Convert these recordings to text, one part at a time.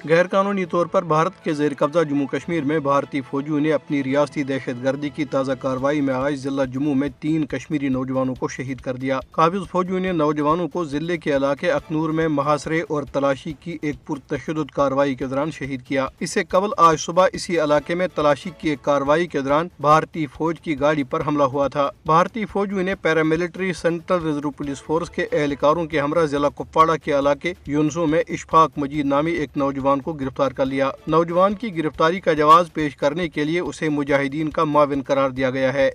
غیر قانونی طور پر بھارت کے زیر قبضہ جموں کشمیر میں بھارتی فوجیوں نے اپنی ریاستی دہشت گردی کی تازہ کارروائی میں آج ضلع جموں میں 3 کشمیری نوجوانوں کو شہید کر دیا۔ قابض فوجیوں نے نوجوانوں کو ضلع کے علاقے اخنور میں محاصرے اور تلاشی کی ایک پرتشدد کارروائی کے دوران شہید کیا۔ اس سے قبل آج صبح اسی علاقے میں تلاشی کی ایک کارروائی کے دوران بھارتی فوج کی گاڑی پر حملہ ہوا تھا۔ بھارتی فوجیوں نے paramilitary central reserve police force کے اہلکاروں کے ہمراہ ضلع کپواڑہ کے علاقے یونسو میں اشفاق مجید نامی ایک نوجوان کو گرفتار کر لیا۔ نوجوان کی گرفتاری کا جواز پیش کرنے کے لیے اسے مجاہدین کا معاون قرار دیا گیا ہے۔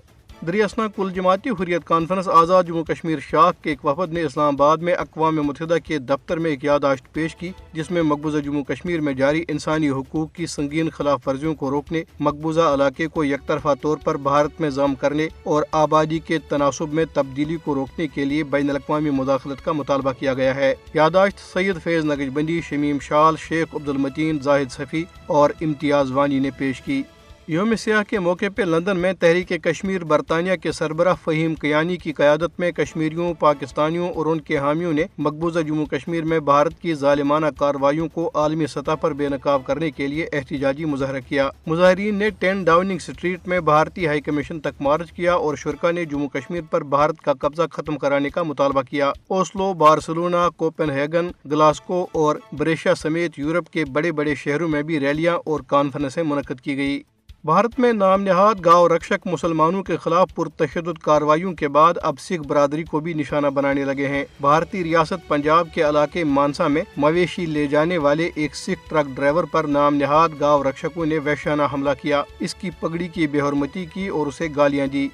دریاسنا کل جماعتی حریت کانفرنس آزاد جموں کشمیر شاخ کے ایک وفد نے اسلام آباد میں اقوام متحدہ کے دفتر میں ایک یادداشت پیش کی، جس میں مقبوضہ جموں کشمیر میں جاری انسانی حقوق کی سنگین خلاف ورزیوں کو روکنے، مقبوضہ علاقے کو یک طرفہ طور پر بھارت میں ضم کرنے اور آبادی کے تناسب میں تبدیلی کو روکنے کے لیے بین الاقوامی مداخلت کا مطالبہ کیا گیا ہے۔ یادداشت سید فیض نقش بندی، شمیم شال، شیخ عبدالمتین، زاہد صفی اور امتیاز وانی نے پیش کی۔ یوم سیاح کے موقع پہ لندن میں تحریک کشمیر برطانیہ کے سربراہ فہیم کیانی کی قیادت میں کشمیریوں، پاکستانیوں اور ان کے حامیوں نے مقبوضہ جموں کشمیر میں بھارت کی ظالمانہ کارروائیوں کو عالمی سطح پر بے نقاب کرنے کے لیے احتجاجی مظاہرہ کیا۔ مظاہرین نے 10 ڈاؤننگ اسٹریٹ میں بھارتی ہائی کمیشن تک مارچ کیا اور شرکاء نے جموں کشمیر پر بھارت کا قبضہ ختم کرانے کا مطالبہ کیا۔ اوسلو، بارسلونا، کوپن ہیگن، گلاسکو اور بریشیا سمیت یورپ کے بڑے بڑے شہروں میں بھی ریلیاں اور کانفرنسیں منعقد کی گئی۔ بھارت میں نام نہاد گاؤ رکشک مسلمانوں کے خلاف پرتشدد کارروائیوں کے بعد اب سکھ برادری کو بھی نشانہ بنانے لگے ہیں۔ بھارتی ریاست پنجاب کے علاقے مانسا میں مویشی لے جانے والے ایک سکھ ٹرک ڈرائیور پر نام نہاد گاؤ رکشکوں نے وحشیانہ حملہ کیا، اس کی پگڑی کی بے حرمتی کی اور اسے گالیاں دی۔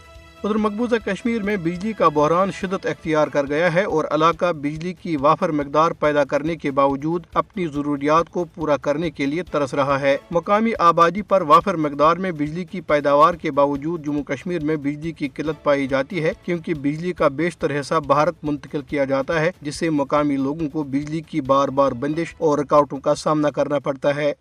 ادھر مقبوضہ کشمیر میں بجلی کا بحران شدت اختیار کر گیا ہے اور علاقہ بجلی کی وافر مقدار پیدا کرنے کے باوجود اپنی ضروریات کو پورا کرنے کے لیے ترس رہا ہے۔ مقامی آبادی پر وافر مقدار میں بجلی کی پیداوار کے باوجود جموں کشمیر میں بجلی کی قلت پائی جاتی ہے، کیونکہ بجلی کا بیشتر حصہ بھارت منتقل کیا جاتا ہے، جس سے مقامی لوگوں کو بجلی کی بار بار بندش اور رکاوٹوں کا سامنا کرنا پڑتا ہے۔